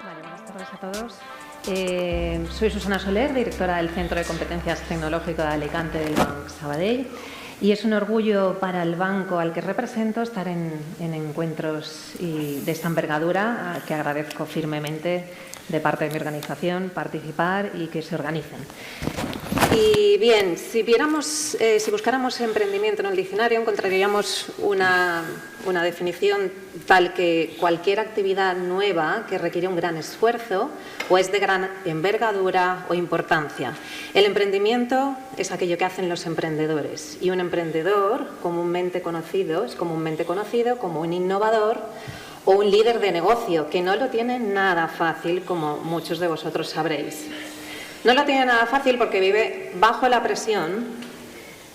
Buenas tardes a todos. Soy Susana Soler, directora del Centro de Competencias Tecnológico de Alicante del Banc Sabadell, y es un orgullo para el banco al que represento estar en encuentros de esta envergadura, que agradezco firmemente de parte de mi organización participar y que se organicen. Y bien, si buscáramos emprendimiento en el diccionario, encontraríamos una definición tal que cualquier actividad nueva que requiere un gran esfuerzo o es de gran envergadura o importancia. El emprendimiento es aquello que hacen los emprendedores, y un emprendedor es comúnmente conocido como un innovador o un líder de negocio, que no lo tiene nada fácil, como muchos de vosotros sabréis. No lo tiene nada fácil porque vive bajo la presión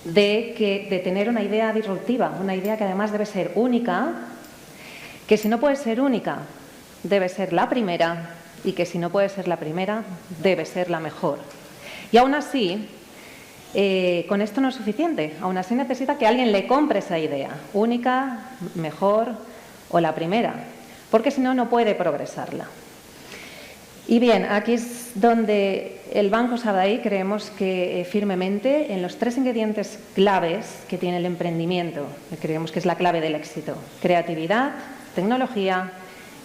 de tener una idea disruptiva, una idea que además debe ser única, que si no puede ser única, debe ser la primera, y que si no puede ser la primera, debe ser la mejor. Y aún así, con esto no es suficiente. Aún así necesita que alguien le compre esa idea, única, mejor o la primera, porque si no, no puede progresarla. Y bien, aquí es donde el Banco Sabadell creemos que firmemente en los 3 ingredientes claves que tiene el emprendimiento, que creemos que es la clave del éxito: creatividad, tecnología,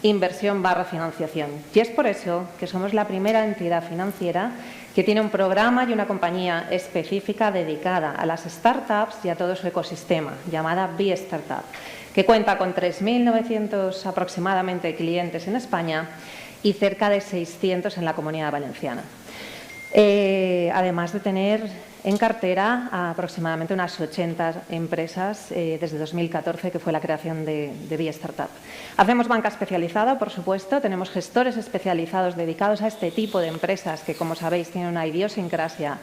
inversión / financiación. Y es por eso que somos la primera entidad financiera que tiene un programa y una compañía específica dedicada a las startups y a todo su ecosistema, llamada B-Startup, que cuenta con 3.900 aproximadamente clientes en España y cerca de 600 en la Comunidad Valenciana. Además de tener en cartera a aproximadamente unas 80 empresas desde 2014, que fue la creación de B-Startup. Hacemos banca especializada, por supuesto, tenemos gestores especializados dedicados a este tipo de empresas que, como sabéis, tienen una idiosincrasia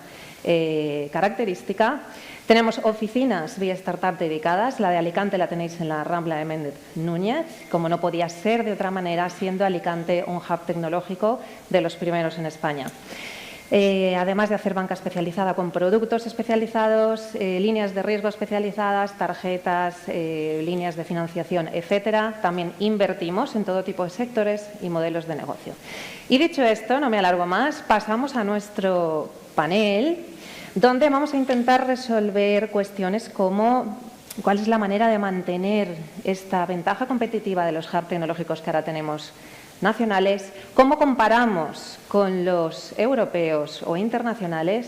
característica. Tenemos oficinas B-Startup dedicadas. La de Alicante la tenéis en la Rambla de Méndez Núñez, como no podía ser de otra manera, siendo Alicante un hub tecnológico de los primeros en España. Además de hacer banca especializada con productos especializados, líneas de riesgo especializadas, tarjetas, líneas de financiación, etcétera, también invertimos en todo tipo de sectores y modelos de negocio. Y dicho esto, no me alargo más, pasamos a nuestro panel, donde vamos a intentar resolver cuestiones como cuál es la manera de mantener esta ventaja competitiva de los hubs tecnológicos que ahora tenemos nacionales, cómo comparamos con los europeos o internacionales,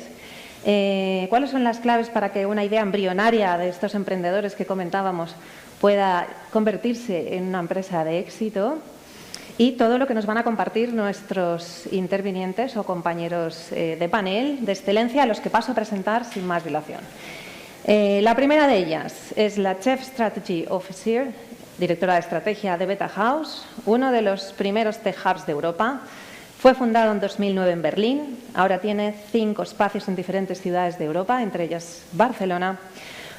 cuáles son las claves para que una idea embrionaria de estos emprendedores que comentábamos pueda convertirse en una empresa de éxito, y todo lo que nos van a compartir nuestros intervinientes o compañeros de panel de excelencia, a los que paso a presentar sin más dilación. La primera de ellas es la Chief Strategy Officer, directora de estrategia de Beta House, uno de los primeros tech hubs de Europa. Fue fundado en 2009 en Berlín, ahora tiene 5 espacios en diferentes ciudades de Europa, entre ellas Barcelona.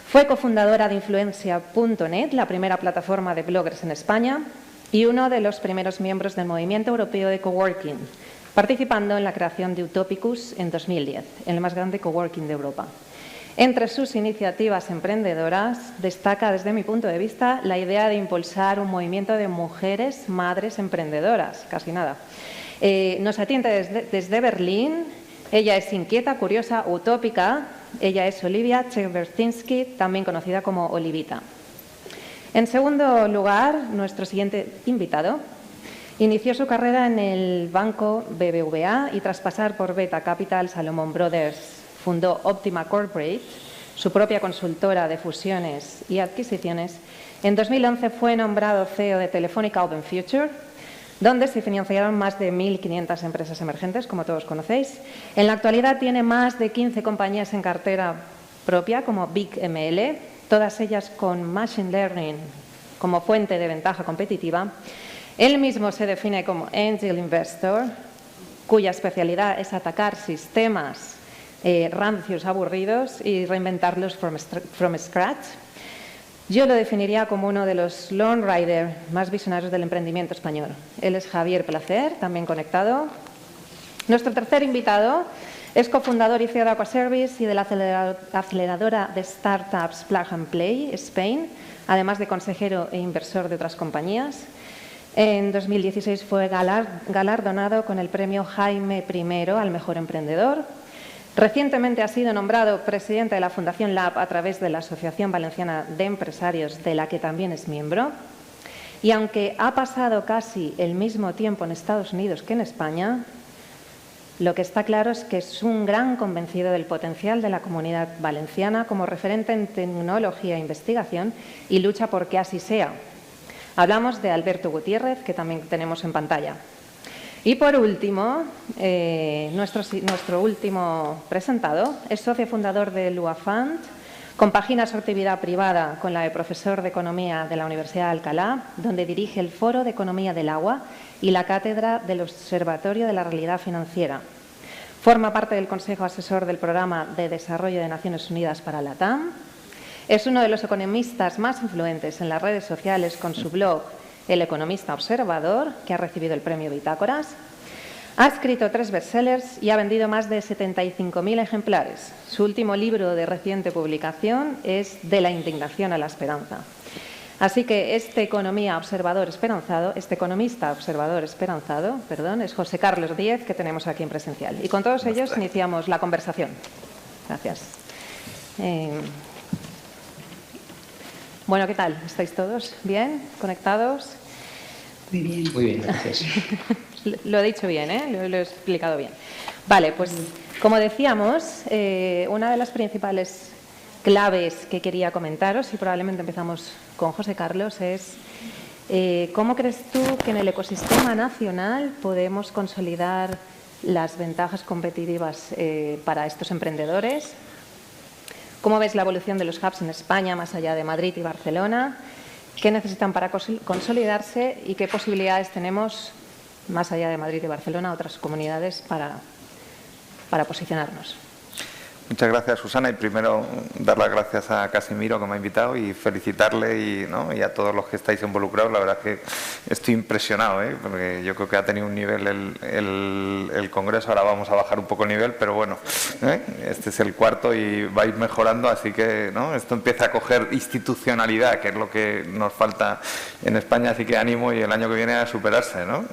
Fue cofundadora de Influencia.net, la primera plataforma de bloggers en España, y uno de los primeros miembros del Movimiento Europeo de Coworking, participando en la creación de Utopicus en 2010, el más grande coworking de Europa. Entre sus iniciativas emprendedoras destaca, desde mi punto de vista, la idea de impulsar un movimiento de mujeres madres emprendedoras, casi nada. Nos atiende desde Berlín. Ella es inquieta, curiosa, utópica. Ella es Olivia Czewertyński, también conocida como Olivita. En segundo lugar, nuestro siguiente invitado inició su carrera en el banco BBVA y, tras pasar por Beta Capital, Salomon Brothers, fundó Optima Corporate, su propia consultora de fusiones y adquisiciones. En 2011 fue nombrado CEO de Telefónica Open Future, donde se financiaron más de 1.500 empresas emergentes, como todos conocéis. En la actualidad tiene más de 15 compañías en cartera propia, como BigML, todas ellas con Machine Learning como fuente de ventaja competitiva. Él mismo se define como Angel Investor, cuya especialidad es atacar sistemas rancios, aburridos, y reinventarlos from scratch. Yo lo definiría como uno de los Lone Rider más visionarios del emprendimiento español. Él es Javier Placer, también conectado. Nuestro tercer invitado Es cofundador y CEO de Aquaservice y de la aceleradora de startups Plug and Play Spain, además de consejero e inversor de otras compañías. En 2016 fue galardonado con el premio Jaime I al mejor emprendedor. Recientemente ha sido nombrado presidente de la Fundación Lab a través de la Asociación Valenciana de Empresarios, de la que también es miembro. Y aunque ha pasado casi el mismo tiempo en Estados Unidos que en España, lo que está claro es que es un gran convencido del potencial de la comunidad valenciana como referente en tecnología e investigación y lucha por que así sea. Hablamos de Alberto Gutiérrez, que también tenemos en pantalla. Y por último, nuestro último presentado es socio fundador de Lua Fund. Compagina su actividad privada con la de profesor de Economía de la Universidad de Alcalá, donde dirige el Foro de Economía del Agua y la Cátedra del Observatorio de la Realidad Financiera. Forma parte del Consejo Asesor del Programa de Desarrollo de Naciones Unidas para la TAM. Es uno de los economistas más influentes en las redes sociales con su blog El Economista Observador, que ha recibido el premio Bitácoras. Ha escrito 3 bestsellers y ha vendido más de 75.000 ejemplares. Su último libro de reciente publicación es De la indignación a la esperanza. Así que este economista observador esperanzado, es José Carlos Díez, que tenemos aquí en presencial. Y con todos ellos iniciamos la conversación. Gracias. Bueno, ¿qué tal? ¿Estáis todos bien? ¿Conectados? Muy bien. Muy bien, gracias. Lo he dicho bien, ¿eh? Lo he explicado bien. Vale, pues como decíamos, una de las principales claves que quería comentaros, y probablemente empezamos con José Carlos, es ¿cómo crees tú que en el ecosistema nacional podemos consolidar las ventajas competitivas para estos emprendedores? ¿Cómo ves la evolución de los hubs en España, más allá de Madrid y Barcelona? ¿Qué necesitan para consolidarse y qué posibilidades tenemos, más allá de Madrid y Barcelona, otras comunidades para posicionarnos? Muchas gracias, Susana, y primero dar las gracias a Casimiro, que me ha invitado, y felicitarle y a todos los que estáis involucrados. La verdad es que estoy impresionado, porque yo creo que ha tenido un nivel el Congreso. Ahora vamos a bajar un poco el nivel, pero bueno, este es el cuarto y va a ir mejorando, así que esto empieza a coger institucionalidad, que es lo que nos falta en España, así que ánimo y el año que viene a superarse, ¿no?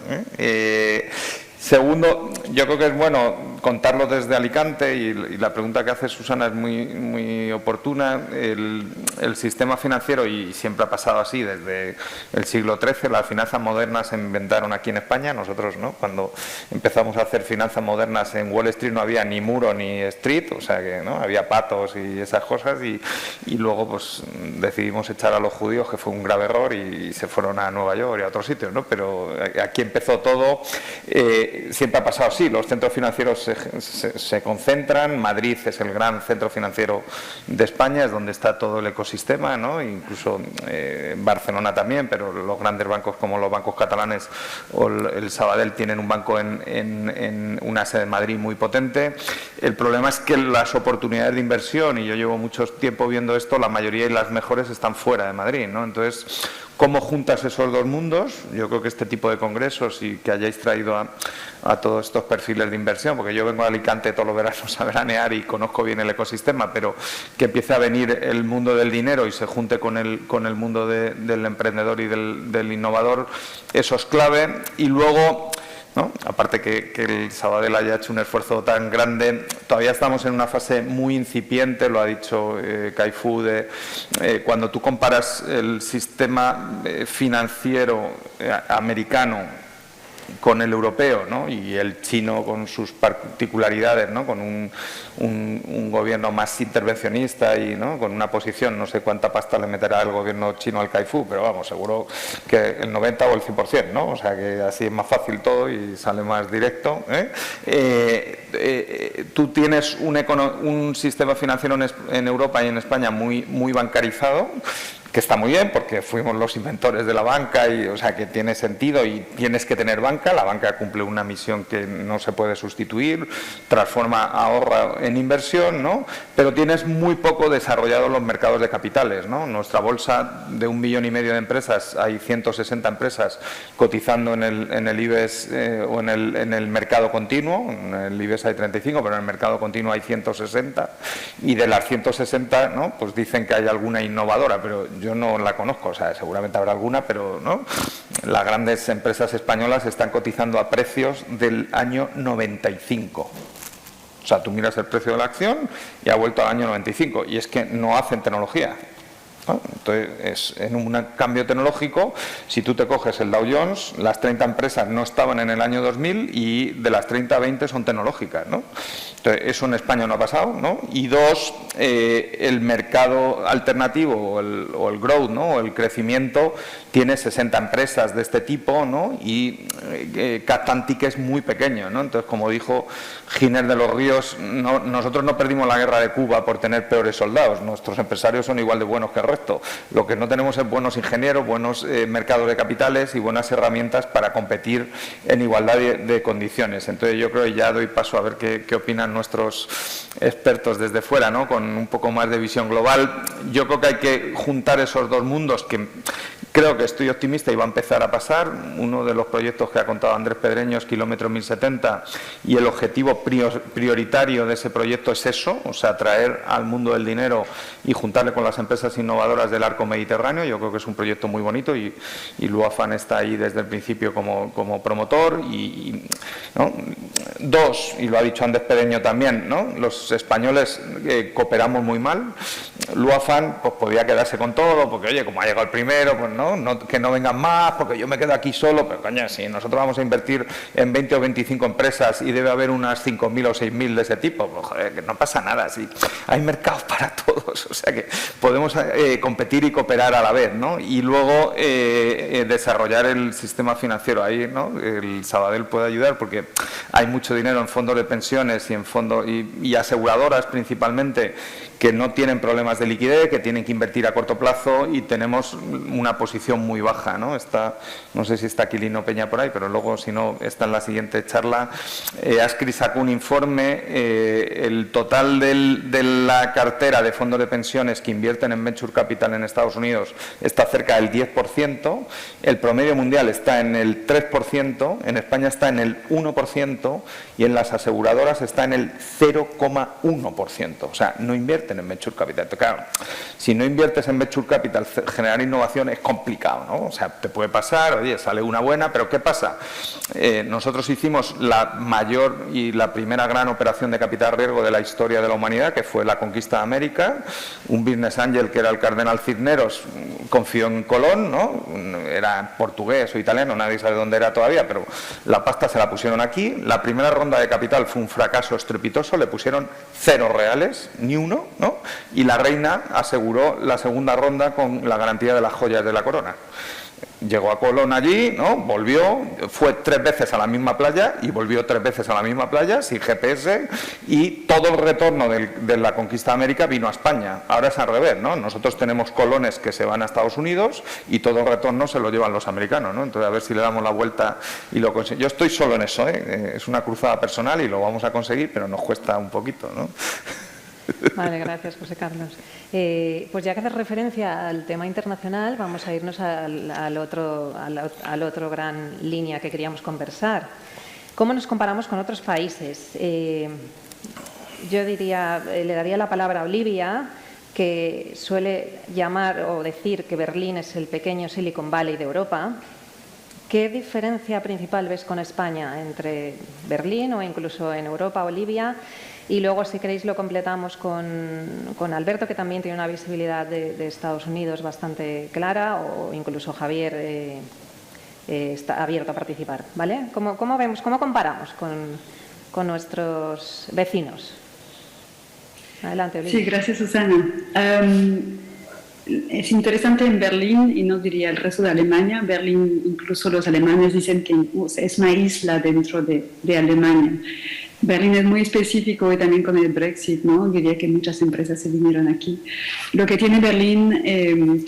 Segundo, yo creo que es bueno contarlo desde Alicante, y la pregunta que hace Susana es muy oportuna. El sistema financiero, y siempre ha pasado así desde el siglo XIII, las finanzas modernas se inventaron aquí en España. Nosotros, cuando empezamos a hacer finanzas modernas en Wall Street, no había ni muro ni street, o sea que había patos y esas cosas, y luego pues decidimos echar a los judíos, que fue un grave error, y se fueron a Nueva York y a otros sitios, pero aquí empezó todo. Siempre ha pasado así, los centros financieros se concentran. Madrid es el gran centro financiero de España, es donde está todo el ecosistema, incluso Barcelona también, pero los grandes bancos como los bancos catalanes o el Sabadell tienen un banco en una sede en Madrid muy potente. El problema es que las oportunidades de inversión, y yo llevo mucho tiempo viendo esto, la mayoría y las mejores están fuera de Madrid, Entonces, ¿cómo juntas esos dos mundos? Yo creo que este tipo de congresos, y que hayáis traído a todos estos perfiles de inversión, porque yo vengo a Alicante todos los veranos a veranear y conozco bien el ecosistema, pero que empiece a venir el mundo del dinero y se junte con el mundo del emprendedor y del innovador, eso es clave. Y luego, aparte que el Sabadell haya hecho un esfuerzo tan grande, todavía estamos en una fase muy incipiente, lo ha dicho Kai-Fu, cuando tú comparas el sistema financiero americano con el europeo, y el chino con sus particularidades, con un gobierno más intervencionista y con una posición, no sé cuánta pasta le meterá el gobierno chino al Kai-Fu, pero vamos, seguro que el 90 o el 100%, o sea que así es más fácil todo y sale más directo. Tú tienes un sistema financiero en Europa y en España muy bancarizado, que está muy bien porque fuimos los inventores de la banca, y o sea que tiene sentido y tienes que tener banca. La banca cumple una misión que no se puede sustituir, transforma ahorro en inversión, ¿no? Pero tienes muy poco desarrollado los mercados de capitales, ¿no? Nuestra bolsa de 1,5 millones de empresas, hay 160 empresas cotizando en el IBEX o en el mercado continuo. En el IBEX hay 35, pero en el mercado continuo hay 160, y de las 160, ¿no? Pues dicen que hay alguna innovadora, pero yo no la conozco. O sea, seguramente habrá alguna, pero no. Las grandes empresas españolas están cotizando a precios del año 95. O sea, tú miras el precio de la acción y ha vuelto al año 95, y es que no hacen tecnología, ¿no? Entonces, en un cambio tecnológico, si tú te coges el Dow Jones, las 30 empresas no estaban en el año 2000 y de las 30, 20 son tecnológicas, ¿no? Entonces, eso en España no ha pasado, ¿no? Y dos, el mercado alternativo o el growth, ¿no? O el crecimiento tiene 60 empresas de este tipo, ¿no? Y captan tickets muy pequeños, ¿no? Entonces, como dijo Giner de los Ríos, nosotros no perdimos la guerra de Cuba por tener peores soldados. Nuestros empresarios son igual de buenos que el resto. Lo que no tenemos es buenos ingenieros, buenos mercados de capitales y buenas herramientas para competir en igualdad de condiciones. Entonces, yo creo que ya doy paso a ver qué opinan nuestros expertos desde fuera, ¿no? Con un poco más de visión global. Yo creo que hay que juntar esos dos mundos, que creo que estoy optimista y va a empezar a pasar. Uno de los proyectos que ha contado Andrés Pedreño es Kilómetro 1070, y el objetivo prioritario de ese proyecto es eso, o sea, traer al mundo del dinero y juntarle con las empresas innovadoras del arco mediterráneo. Yo creo que es un proyecto muy bonito, y Luafan está ahí desde el principio como promotor. ¿No? Dos, y lo ha dicho Andrés Pedreño también, ¿no? Los españoles cooperamos muy mal. Luafan pues podía quedarse con todo, porque oye, como ha llegado el primero, pues no, que no vengan más, porque yo me quedo aquí solo. Pero coño, si nosotros vamos a invertir en 20 o 25 empresas y debe haber unas 5.000 o 6.000 de ese tipo, pues joder, que no pasa nada, si hay mercados para todos, o sea que podemos competir y cooperar a la vez, ¿no? Y luego desarrollar el sistema financiero. Ahí, ¿no? El Sabadell puede ayudar, porque hay mucho dinero en fondos de pensiones y en fondos y aseguradoras principalmente, que no tienen problemas de liquidez, que tienen que invertir a corto plazo, y tenemos una posición muy baja, ¿no? No sé si está Aquilino Peña por ahí, pero luego, si no, está en la siguiente charla. Ascri sacó un informe, el total de la cartera de fondos de pensiones que invierten en Venture Capital en Estados Unidos está cerca del 10%, el promedio mundial está en el 3%, en España está en el 1%, y en las aseguradoras está en el 0,1%, o sea, no invierten en Venture Capital. Claro, si no inviertes en Venture Capital, generar innovación es complicado, ¿no? O sea, te puede pasar, oye, sale una buena, pero ¿qué pasa? Nosotros hicimos la mayor y la primera gran operación de capital riesgo de la historia de la humanidad, que fue la conquista de América. Un business angel, que era el cardenal Cisneros, confió en Colón, ¿no? Era portugués o italiano, nadie sabe dónde era todavía, pero la pasta se la pusieron aquí. La primera ronda de capital fue un fracaso estrepitoso, le pusieron 0 reales, ni uno, ¿no? Y la reina aseguró la segunda ronda con la garantía de las joyas de la corona. Llegó a Colón allí, ¿no? Volvió, fue 3 veces a la misma playa y volvió 3 veces a la misma playa, sin GPS, y todo el retorno de la conquista de América vino a España. Ahora es al revés, ¿no? Nosotros tenemos colones que se van a Estados Unidos y todo el retorno se lo llevan los americanos, ¿no? Entonces, a ver si le damos la vuelta y lo conseguimos. Yo estoy solo en eso, es una cruzada personal y lo vamos a conseguir, pero nos cuesta un poquito, ¿no? Vale, gracias, José Carlos. Pues ya que haces referencia al tema internacional, vamos a irnos al otro gran línea que queríamos conversar. ¿Cómo nos comparamos con otros países? Yo le daría la palabra a Olivia, que suele llamar o decir que Berlín es el pequeño Silicon Valley de Europa. ¿Qué diferencia principal ves con España entre Berlín o incluso en Europa, Olivia? Y luego, si queréis, lo completamos con Alberto, que también tiene una visibilidad de Estados Unidos bastante clara, o incluso Javier está abierto a participar, ¿vale? ¿Cómo comparamos con nuestros vecinos? Adelante, Olivia. Sí, gracias, Susana. Es interesante en Berlín, y no diría el resto de Alemania. Berlín, incluso los alemanes dicen que es una isla dentro de Alemania. Berlín es muy específico y también con el Brexit, ¿no? Diría que muchas empresas se vinieron aquí. Lo que tiene Berlín,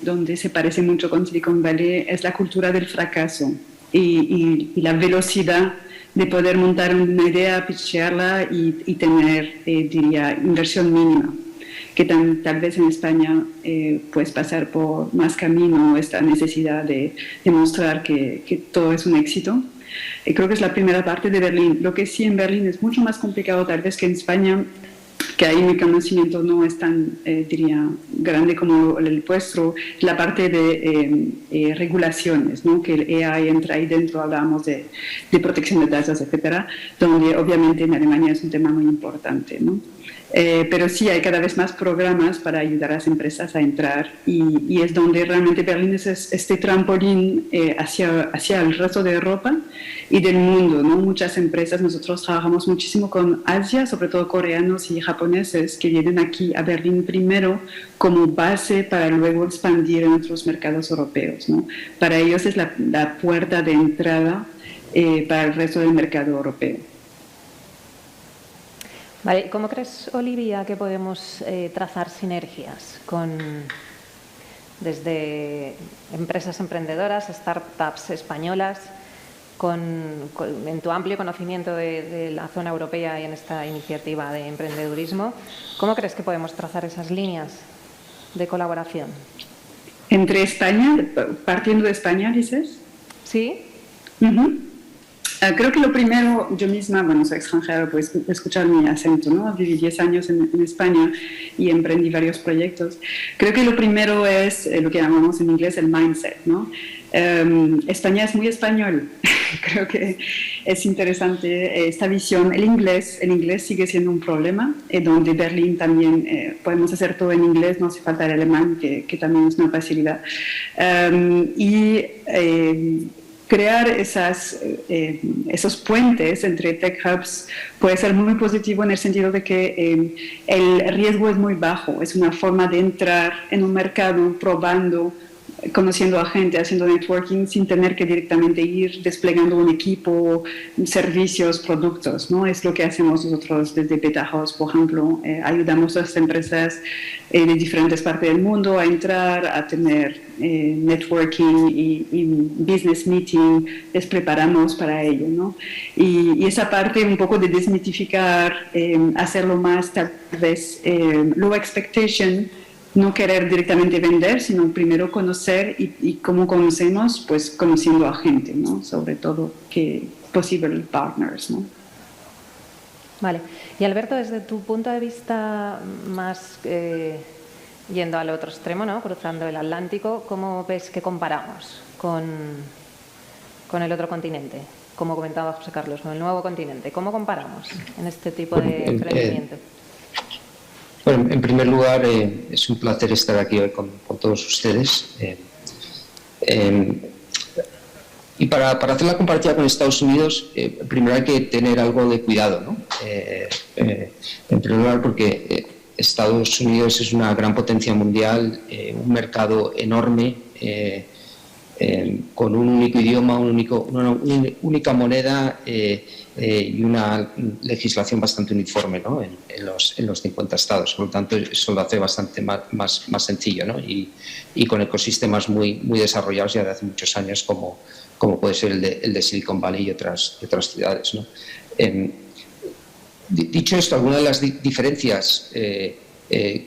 donde se parece mucho con Silicon Valley, es la cultura del fracaso y la velocidad de poder montar una idea, pitchearla y tener, diría, inversión mínima. Que tal vez en España puedes pasar por más camino, esta necesidad de demostrar que todo es un éxito. Creo que es la primera parte de Berlín. Lo que sí en Berlín es mucho más complicado tal vez que en España, que ahí mi conocimiento no es tan, diría, grande como el vuestro, la parte de regulaciones, ¿no? Que el AI entra ahí dentro, hablábamos de protección de datos, etcétera, donde obviamente en Alemania es un tema muy importante, ¿no? Pero sí hay cada vez más programas para ayudar a las empresas a entrar y es donde realmente Berlín es este trampolín hacia el resto de Europa y del mundo, ¿no? Muchas empresas, nosotros trabajamos muchísimo con Asia, sobre todo coreanos y japoneses que vienen aquí a Berlín primero como base para luego expandir en otros mercados europeos, ¿no? Para ellos es la puerta de entrada para el resto del mercado europeo. Vale, ¿cómo crees, Olivia, que podemos trazar sinergias desde empresas emprendedoras, startups españolas, en tu amplio conocimiento de la zona europea y en esta iniciativa de emprendedurismo? ¿Cómo crees que podemos trazar esas líneas de colaboración? ¿Entre España, partiendo de España, dices? Sí. Creo que lo primero, yo misma, bueno, soy extranjera, puedes escuchar mi acento, ¿no? Viví 10 años en España y emprendí varios proyectos. Creo que lo primero es lo que llamamos en inglés el mindset, ¿no? España es muy español. Creo que es interesante esta visión. El inglés sigue siendo un problema, donde Berlín también podemos hacer todo en inglés, no hace falta el alemán, que también es una facilidad. Crear esos puentes entre tech hubs puede ser muy positivo en el sentido de que el riesgo es muy bajo, es una forma de entrar en un mercado probando, conociendo a gente, haciendo networking sin tener que directamente ir desplegando un equipo, servicios, productos, ¿no? Es lo que hacemos nosotros desde Beta House, por ejemplo. Ayudamos a las empresas de diferentes partes del mundo a entrar, a tener networking y business meeting, les preparamos para ello, ¿no? Y esa parte un poco de desmitificar, hacerlo más tal vez low expectation, no querer directamente vender, sino primero conocer y cómo conocemos, pues conociendo a gente, ¿no? Sobre todo que posible partners, ¿no? Vale. Y Alberto, desde tu punto de vista más yendo al otro extremo, ¿no? Cruzando el Atlántico, ¿cómo ves que comparamos con el otro continente? Como comentaba José Carlos, con el nuevo continente. ¿Cómo comparamos en este tipo de emprendimiento? Bueno, en primer lugar, es un placer estar aquí hoy con todos ustedes. Y para hacer la comparativa con Estados Unidos, primero hay que tener algo de cuidado, ¿no? En primer lugar, porque Estados Unidos es una gran potencia mundial, un mercado enorme, con un único idioma, una única moneda y una legislación bastante uniforme, ¿no? en los 50 estados. Por lo tanto, eso lo hace bastante más sencillo, ¿no? Y con ecosistemas muy desarrollados ya de hace muchos años, como puede ser el de Silicon Valley y otras ciudades, ¿no? Dicho esto, algunas de las diferencias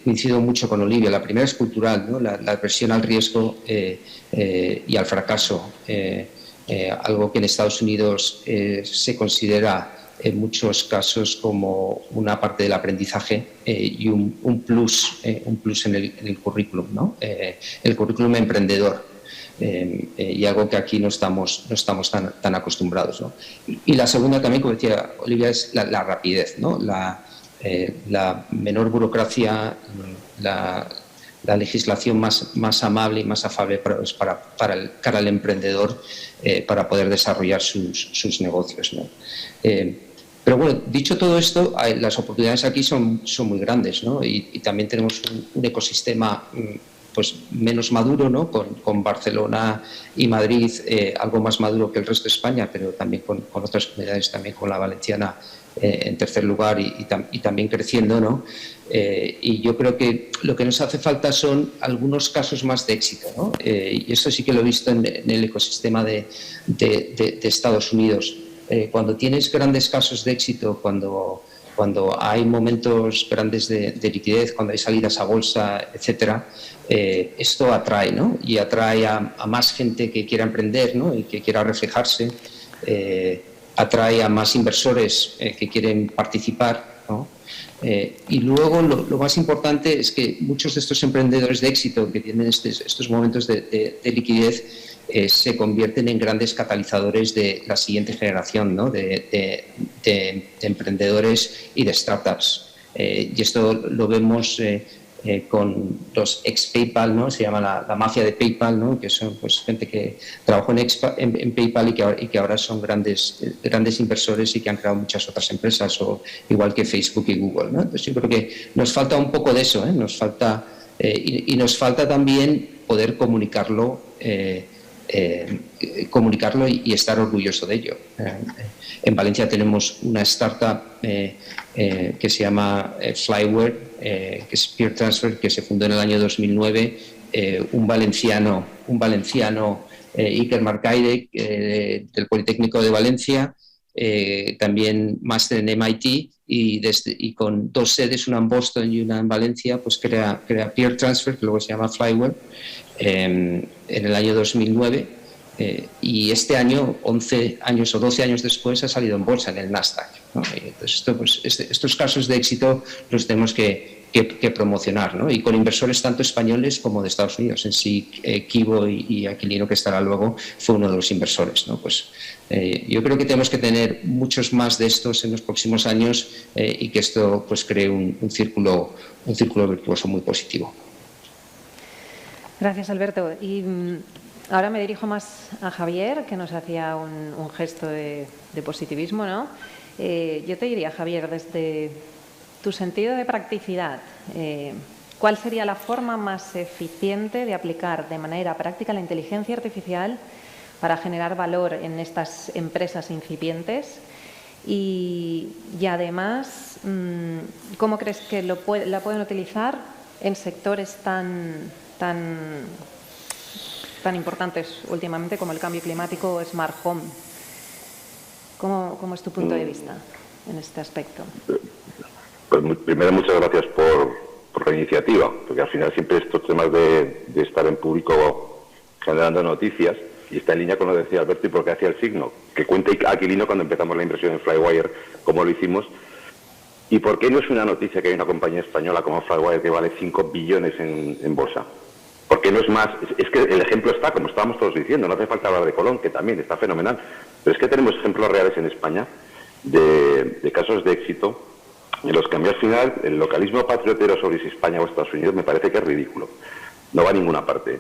coincido mucho con Olivia. La primera es cultural, ¿no? La aversión al riesgo y al fracaso, algo que en Estados Unidos se considera en muchos casos como una parte del aprendizaje y un plus en el currículum, ¿no? El currículum emprendedor. Y algo que aquí no estamos tan acostumbrados, ¿no? Y la segunda también, como decía Olivia, es la rapidez, ¿no? La menor burocracia, la legislación más amable y más afable cara al emprendedor para poder desarrollar sus negocios, ¿no? Pero bueno, dicho todo esto, las oportunidades aquí son muy grandes, ¿no? Y también tenemos un ecosistema pues menos maduro, ¿no? Con Barcelona y Madrid algo más maduro que el resto de España, pero también con otras comunidades, también con la valenciana en tercer lugar y también creciendo, ¿no? Y yo creo que lo que nos hace falta son algunos casos más de éxito, ¿no? Y esto sí que lo he visto en el ecosistema de Estados Unidos. Cuando tienes grandes casos de éxito, cuando hay momentos grandes de liquidez, cuando hay salidas a bolsa, etcétera, esto atrae, ¿no? Y atrae a más gente que quiera emprender, ¿no? Y que quiera reflejarse, atrae a más inversores que quieren participar, ¿no? Y luego lo más importante es que muchos de estos emprendedores de éxito que tienen estos momentos de liquidez se convierten en grandes catalizadores de la siguiente generación, ¿no? de emprendedores y de startups. Y esto lo vemos con los ex-PayPal, ¿no? Se llama la mafia de PayPal, ¿no? Que son pues gente que trabajó en PayPal y que ahora son grandes inversores y que han creado muchas otras empresas, o igual que Facebook y Google, ¿no? Entonces yo creo que nos falta un poco de eso, nos falta y nos falta también poder comunicarlo y estar orgulloso de ello. En Valencia tenemos una startup que se llama Flyware, que es Peer Transfer, que se fundó en el año 2009, un valenciano Iker Marcaide, del Politécnico de Valencia, también máster en MIT, y con 2 sedes, una en Boston y una en Valencia, pues crea Peer Transfer, que luego se llama Flyware, en el año 2009, y este año, 11 años o 12 años después, ha salido en bolsa en el Nasdaq, ¿no? Entonces estos casos de éxito los tenemos que promocionar, ¿no? Y con inversores tanto españoles como de Estados Unidos. En sí, Kibo y Aquilino, que estará luego, fue uno de los inversores, ¿no? Pues yo creo que tenemos que tener muchos más de estos en los próximos años, y que esto pues cree un círculo virtuoso muy positivo. Gracias, Alberto. Y ahora me dirijo más a Javier, que nos hacía un gesto de positivismo, ¿no? Yo te diría, Javier, desde tu sentido de practicidad, ¿cuál sería la forma más eficiente de aplicar de manera práctica la inteligencia artificial para generar valor en estas empresas incipientes? Y además, ¿cómo crees que la pueden utilizar en sectores tan importantes últimamente como el cambio climático o Smart Home? ¿Cómo es tu punto de vista en este aspecto? Pues primero, muchas gracias por la iniciativa, porque al final siempre estos temas de estar en público generando noticias, y está en línea con lo que decía Alberto y porque hacía el signo, que cuente Aquilino cuando empezamos la inversión en Flywire, cómo lo hicimos, y por qué no es una noticia que hay una compañía española como Flywire que vale 5 billones en bolsa. Porque no es más, es que el ejemplo está, como estábamos todos diciendo, no hace falta hablar de Colón, que también está fenomenal, pero es que tenemos ejemplos reales en España de casos de éxito en los que a mí al final el localismo patriotero sobre si España o Estados Unidos me parece que es ridículo, no va a ninguna parte.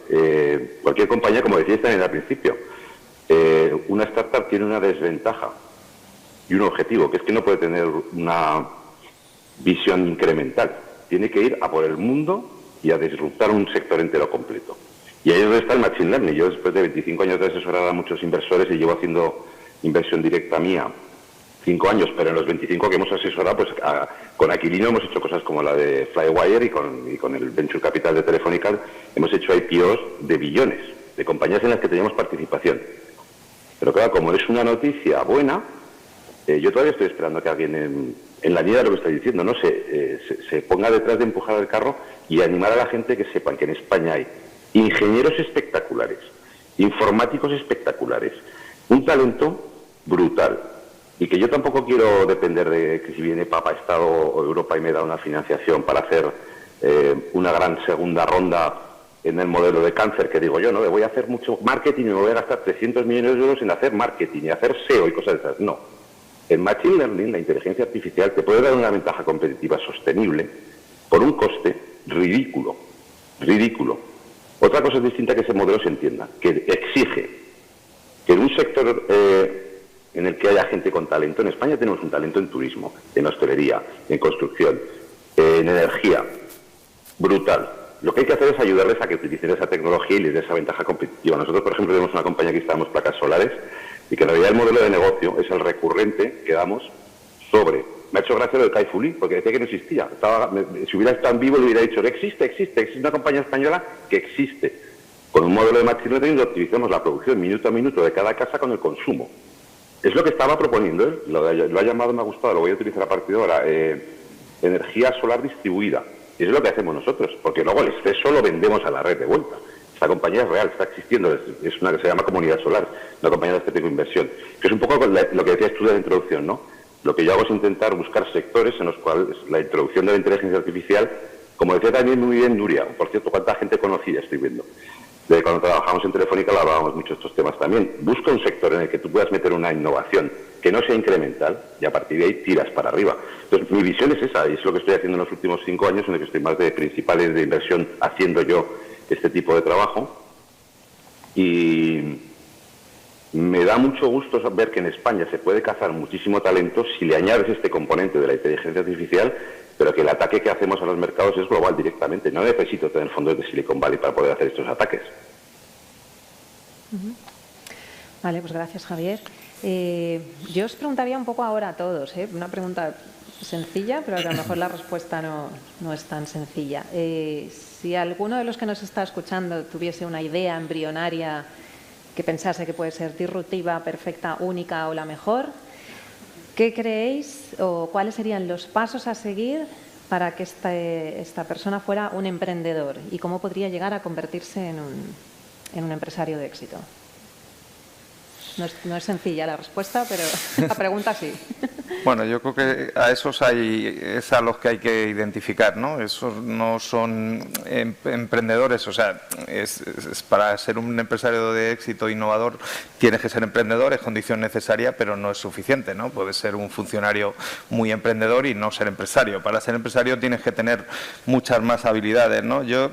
Cualquier compañía, como decíais también al principio, una startup tiene una desventaja y un objetivo, que es que no puede tener una visión incremental, tiene que ir a por el mundo y a disruptar un sector entero completo. Y ahí es donde está el Machine Learning. Yo, después de 25 años de asesorar a muchos inversores, y llevo haciendo inversión directa mía 5 años, pero en los 25 que hemos asesorado, pues con Aquilino hemos hecho cosas como la de Flywire, y con el Venture Capital de Telefónica hemos hecho IPOs de billones, de compañías en las que teníamos participación. Pero claro, como es una noticia buena, yo todavía estoy esperando que alguien en la línea de lo que está diciendo, ¿no? se ponga detrás de empujar el carro y animar a la gente que sepan que en España hay ingenieros espectaculares, informáticos espectaculares, un talento brutal, y que yo tampoco quiero depender de que si viene Papa Estado o Europa y me da una financiación para hacer una gran segunda ronda en el modelo de cáncer, que digo yo, ¿no? Voy a hacer mucho marketing y me voy a gastar 300 millones de euros en hacer marketing y hacer SEO y cosas de esas. No. El Machine Learning, la inteligencia artificial, te puede dar una ventaja competitiva sostenible por un coste ridículo. Ridículo. Otra cosa distinta que ese modelo se entienda, que exige que en un sector en el que haya gente con talento, en España tenemos un talento en turismo, en hostelería, en construcción, en energía, brutal. Lo que hay que hacer es ayudarles a que utilicen esa tecnología y les dé esa ventaja competitiva. Nosotros, por ejemplo, tenemos una compañía que instalamos placas solares y que en realidad el modelo de negocio es el recurrente que damos sobre... Me ha hecho gracia lo de Kai Fu Lee, porque decía que no existía. Si hubiera estado en vivo le hubiera dicho que existe una compañía española que existe. Con un modelo de machine learning optimizamos la producción minuto a minuto de cada casa con el consumo. Es lo que estaba proponiendo él, lo ha llamado, me ha gustado, lo voy a utilizar a partir de ahora, energía solar distribuida. Y es lo que hacemos nosotros, porque luego el exceso lo vendemos a la red de vuelta. Esta compañía es real, está existiendo, es una que se llama Comunidad Solar, una compañía de este tipo de inversión. Que es un poco lo que decías tú de la introducción, ¿no? Lo que yo hago es intentar buscar sectores en los cuales la introducción de la inteligencia artificial, como decía también muy bien Nuria, por cierto, cuánta gente conocida estoy viendo. De cuando trabajamos en Telefónica lo hablábamos mucho de estos temas también. Busca un sector en el que tú puedas meter una innovación que no sea incremental y a partir de ahí tiras para arriba. Entonces mi visión es esa y es lo que estoy haciendo en los últimos 5 años en el que estoy más de principales de inversión haciendo yo este tipo de trabajo. Y me da mucho gusto ver que en España se puede cazar muchísimo talento si le añades este componente de la inteligencia artificial, pero que el ataque que hacemos a los mercados es global directamente. No necesito tener fondos de Silicon Valley para poder hacer estos ataques. Vale, pues gracias, Javier. Yo os preguntaría un poco ahora a todos, una pregunta sencilla, pero a lo mejor la respuesta no es tan sencilla. Si alguno de los que nos está escuchando tuviese una idea embrionaria que pensase que puede ser disruptiva, perfecta, única o la mejor, ¿qué creéis o cuáles serían los pasos a seguir para que esta persona fuera un emprendedor y cómo podría llegar a convertirse en un empresario de éxito? No es sencilla la respuesta, pero la pregunta sí. Bueno, yo creo que a esos es a los que hay que identificar, ¿no? Esos no son emprendedores, o sea, es para ser un empresario de éxito innovador tienes que ser emprendedor, es condición necesaria, pero no es suficiente, ¿no? Puedes ser un funcionario muy emprendedor y no ser empresario. Para ser empresario tienes que tener muchas más habilidades, ¿no? Yo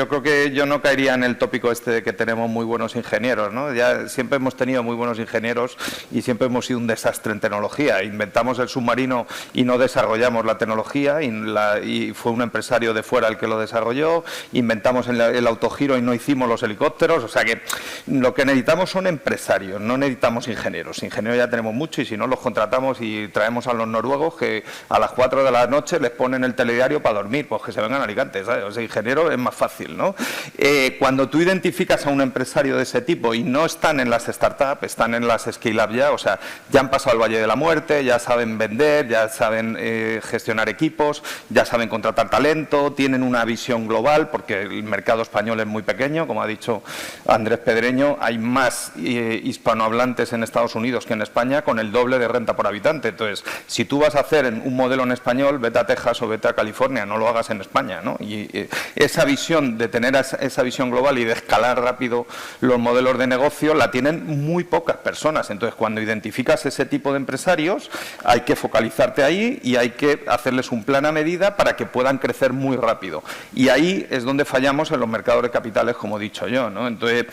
creo que yo no caería en el tópico este de que tenemos muy buenos ingenieros, ¿no? Ya siempre hemos tenido muy buenos ingenieros y siempre hemos sido un desastre en tecnología. Inventamos el submarino y no desarrollamos la tecnología y fue un empresario de fuera el que lo desarrolló. Inventamos el autogiro y no hicimos los helicópteros. O sea que lo que necesitamos son empresarios, no necesitamos ingenieros. Ingenieros ya tenemos mucho y si no los contratamos y traemos a los noruegos que a las 4 de la noche les ponen el telediario para dormir, pues que se vengan a Alicante, ¿sabes? O sea, ingeniero es más fácil, ¿no? Cuando tú identificas a un empresario de ese tipo y no están en las startups, están en las scale-up ya, o sea, ya han pasado el Valle de la Muerte, ya saben vender, ya saben gestionar equipos, ya saben contratar talento, tienen una visión global, porque el mercado español es muy pequeño, como ha dicho Andrés Pedreño, hay más hispanohablantes en Estados Unidos que en España, con el doble de renta por habitante. Entonces, si tú vas a hacer un modelo en español, vete a Texas o vete a California, no lo hagas en España, ¿no? Y esa visión de tener esa visión global y de escalar rápido los modelos de negocio la tienen muy pocas personas. Entonces, cuando identificas ese tipo de empresarios, hay que focalizarte ahí y hay que hacerles un plan a medida para que puedan crecer muy rápido. Y ahí es donde fallamos en los mercados de capitales, como he dicho yo, ¿no? Entonces,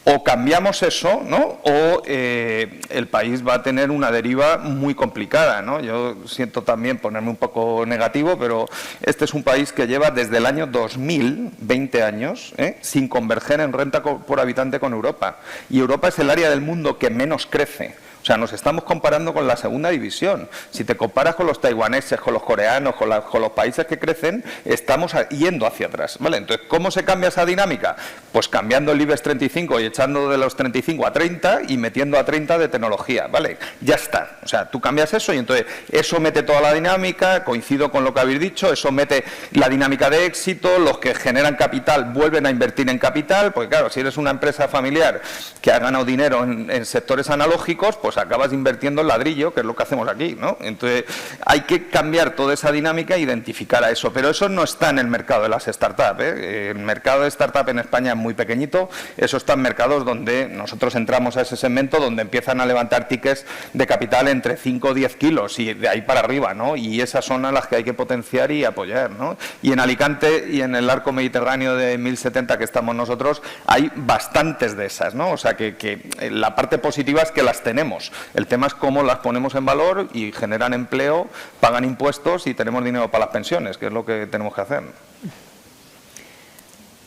o cambiamos eso, ¿no? O el país va a tener una deriva muy complicada, ¿no? Yo siento también ponerme un poco negativo, pero este es un país que lleva desde el año 2000, 20 años, sin converger en renta por habitante con Europa. Y Europa es el área del mundo que menos crece. O sea, nos estamos comparando con la segunda división. Si te comparas con los taiwaneses, con los coreanos, con los países que crecen, estamos yendo hacia atrás, ¿vale? Entonces, ¿cómo se cambia esa dinámica? Pues cambiando el IBEX 35 y echando de los 35 a 30 y metiendo a 30 de tecnología, ¿vale? Ya está. O sea, tú cambias eso y entonces eso mete toda la dinámica, coincido con lo que habéis dicho, eso mete la dinámica de éxito, los que generan capital vuelven a invertir en capital, porque claro, si eres una empresa familiar que ha ganado dinero en sectores analógicos, pues acabas invirtiendo en ladrillo, que es lo que hacemos aquí, ¿no? Entonces, hay que cambiar toda esa dinámica e identificar a eso. Pero eso no está en el mercado de las startups, El mercado de startup en España es muy pequeñito. Eso está en mercados donde nosotros entramos a ese segmento, donde empiezan a levantar tickets de capital entre 5 o 10 kilos y de ahí para arriba, ¿no? Y esas son a las que hay que potenciar y apoyar, ¿no? Y en Alicante y en el arco mediterráneo de 1070 que estamos nosotros, hay bastantes de esas, ¿no? O sea, que la parte positiva es que las tenemos. El tema es cómo las ponemos en valor y generan empleo, pagan impuestos y tenemos dinero para las pensiones, que es lo que tenemos que hacer.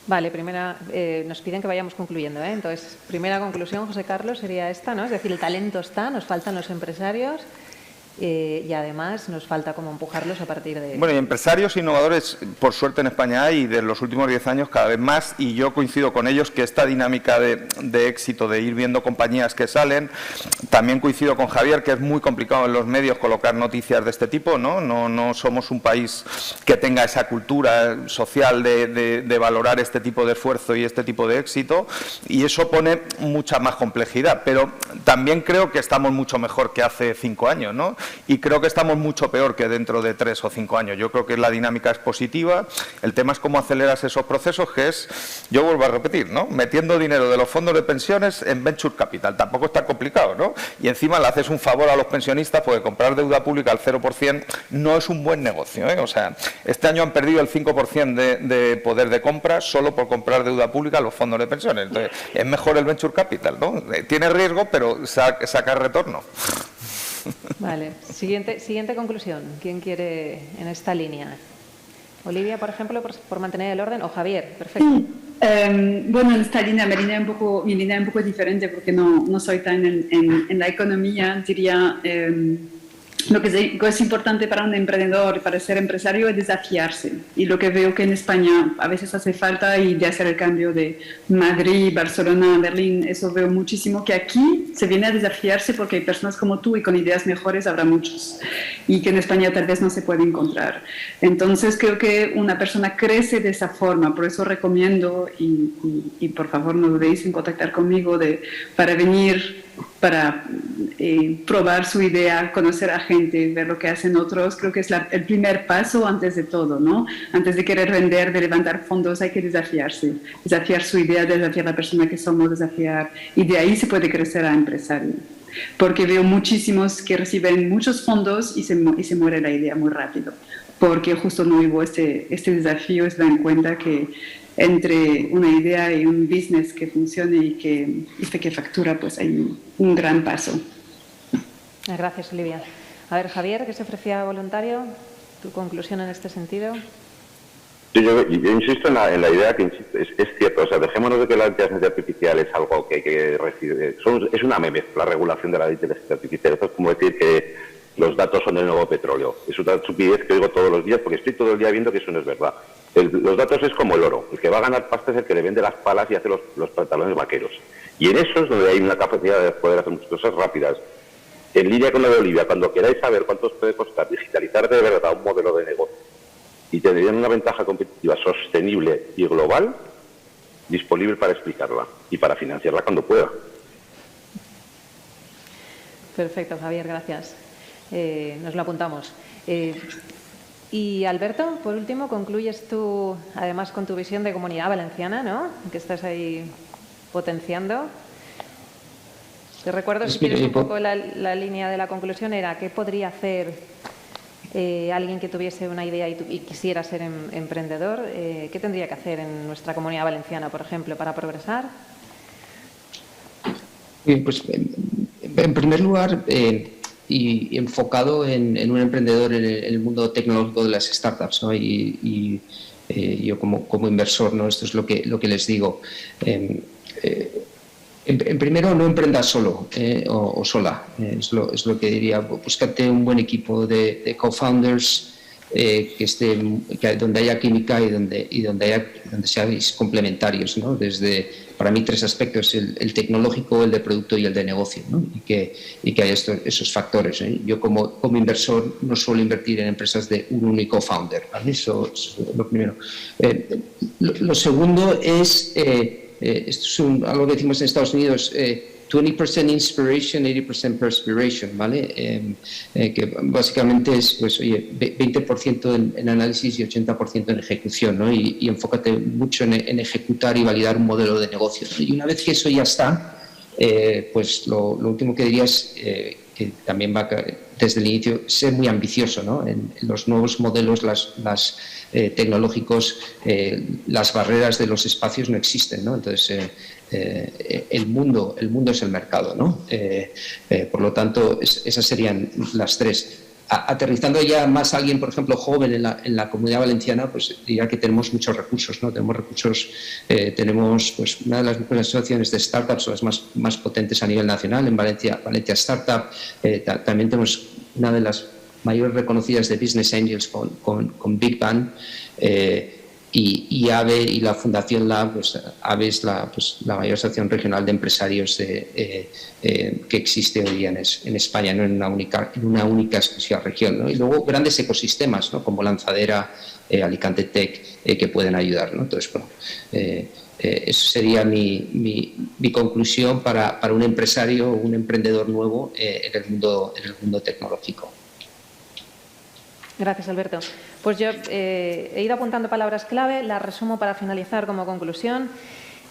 Vale, nos piden que vayamos concluyendo, ¿eh? Entonces, primera conclusión, José Carlos, sería esta, ¿no? Es decir, el talento está, nos faltan los empresarios y además nos falta cómo empujarlos a partir de... Bueno, y empresarios innovadores, por suerte en España hay, y de los últimos 10 años cada vez más, y yo coincido con ellos que esta dinámica de éxito, de ir viendo compañías que salen, también coincido con Javier que es muy complicado en los medios colocar noticias de este tipo, ¿no? No somos un país que tenga esa cultura social de valorar este tipo de esfuerzo y este tipo de éxito, y eso pone mucha más complejidad, pero también creo que estamos mucho mejor que hace 5 años, ¿no? Y creo que estamos mucho peor que dentro de 3 o 5 años. Yo creo que la dinámica es positiva. El tema es cómo aceleras esos procesos, que es, yo vuelvo a repetir, ¿no? Metiendo dinero de los fondos de pensiones en Venture Capital. Tampoco es tan complicado, ¿no? Y encima le haces un favor a los pensionistas porque comprar deuda pública al 0% no es un buen negocio, ¿eh? O sea, este año han perdido el 5% de poder de compra solo por comprar deuda pública a los fondos de pensiones. Entonces, es mejor el Venture Capital, ¿no? Tiene riesgo, pero saca retorno. Vale, siguiente conclusión. ¿Quién quiere en esta línea? Olivia, por ejemplo, por mantener el orden, o Javier, perfecto. Bueno, en esta línea, mi línea es un poco diferente porque no soy tan en la economía, diría... Lo que es importante para un emprendedor, para ser empresario, es desafiarse. Y lo que veo que en España a veces hace falta, y de hacer el cambio de Madrid, Barcelona, Berlín, eso veo muchísimo, que aquí se viene a desafiarse porque hay personas como tú y con ideas mejores habrá muchos. Y que en España tal vez no se puede encontrar. Entonces creo que una persona crece de esa forma. Por eso recomiendo, y por favor no dudéis en contactar conmigo para venir, para probar su idea, conocer a gente, ver lo que hacen otros. Creo que es el primer paso antes de todo, ¿no? Antes de querer vender, de levantar fondos, hay que desafiarse. Desafiar su idea, desafiar la persona que somos, y de ahí se puede crecer a empresario. Porque veo muchísimos que reciben muchos fondos y se muere la idea muy rápido. Porque justo no hubo este desafío, se dan cuenta que entre una idea y un business que funcione y que factura, pues hay un gran paso. Gracias, Olivia. A ver, Javier, que se ofrecía voluntario, ¿tu conclusión en este sentido? Sí, yo insisto en la idea que es cierto, o sea, dejémonos de que la inteligencia artificial es algo que hay que recibir, es una meme, la regulación de la inteligencia artificial. Esto es como decir que los datos son el nuevo petróleo. Es una estupidez que oigo todos los días porque estoy todo el día viendo que eso no es verdad. Los datos es como el oro. El que va a ganar pasta es el que le vende las palas y hace los pantalones vaqueros. Y en eso es donde hay una capacidad de poder hacer muchas cosas rápidas. En línea con lo de Olivia, cuando queráis saber cuánto os puede costar digitalizar de verdad un modelo de negocio y tendrían una ventaja competitiva sostenible y global, disponible para explicarla y para financiarla cuando pueda. Perfecto, Javier, gracias. Nos lo apuntamos. Y Alberto, por último, concluyes tú, además con tu visión de Comunidad Valenciana, ¿no? Que estás ahí potenciando. Te recuerdo, si quieres, un poco la línea de la conclusión era ¿qué podría hacer alguien que tuviese una idea y quisiera ser emprendedor? ¿Qué tendría que hacer en nuestra Comunidad Valenciana, por ejemplo, para progresar? Pues, en primer lugar, y enfocado en un emprendedor en el mundo tecnológico de las startups, ¿no? Y yo como inversor, ¿no? Esto es lo que les digo. En primero, no emprendas solo o sola, es lo que diría. Búscate un buen equipo de co-founders donde haya química y donde seáis complementarios, ¿no? Para mí 3 aspectos: el tecnológico, el de producto y el de negocio, ¿no? Y que haya esos factores, ¿eh? Yo como inversor no suelo invertir en empresas de un único founder, ¿vale? Eso es lo primero. Lo segundo es esto es algo que decimos en Estados Unidos, 20% inspiration, 80% perspiration, ¿vale? Que básicamente es, pues, oye, 20% en análisis y 80% en ejecución, ¿no? Y enfócate mucho en ejecutar y validar un modelo de negocio, ¿no? Y una vez que eso ya está, pues lo último que diría es que también va desde el inicio ser muy ambicioso, ¿no? En los nuevos modelos, tecnológicos, las barreras de los espacios no existen, ¿no? Entonces el mundo es el mercado, ¿no? Por lo tanto, esas serían las 3. aterrizando ya más a alguien, por ejemplo, joven en la Comunidad Valenciana, pues diría que tenemos muchos recursos, ¿no? Tenemos recursos, tenemos pues, una de las mejores asociaciones de startups, las más potentes a nivel nacional, en Valencia Startup. También tenemos una de las mayores reconocidas de Business Angels con Big Bang. Y AVE y la Fundación Lab, pues AVE es la mayor asociación regional de empresarios que existe hoy día en España, no en una única exclusiva región, ¿no? Y luego grandes ecosistemas, ¿no? Como Lanzadera, Alicante Tech, que pueden ayudar, ¿no? Entonces, bueno, eso sería mi conclusión para un empresario o un emprendedor nuevo en el mundo tecnológico. Gracias, Alberto. Pues yo he ido apuntando palabras clave, las resumo para finalizar como conclusión.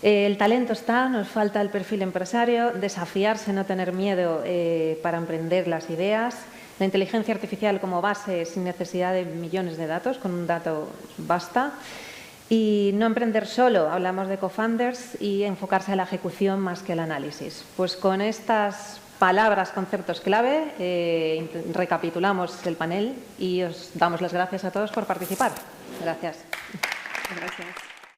El talento está, nos falta el perfil empresario, desafiarse, no tener miedo para emprender las ideas, la inteligencia artificial como base sin necesidad de millones de datos, con un dato basta, y no emprender solo, hablamos de co-founders, y enfocarse a la ejecución más que al análisis. Pues con estas palabras, conceptos clave, recapitulamos el panel y os damos las gracias a todos por participar. Gracias. Gracias.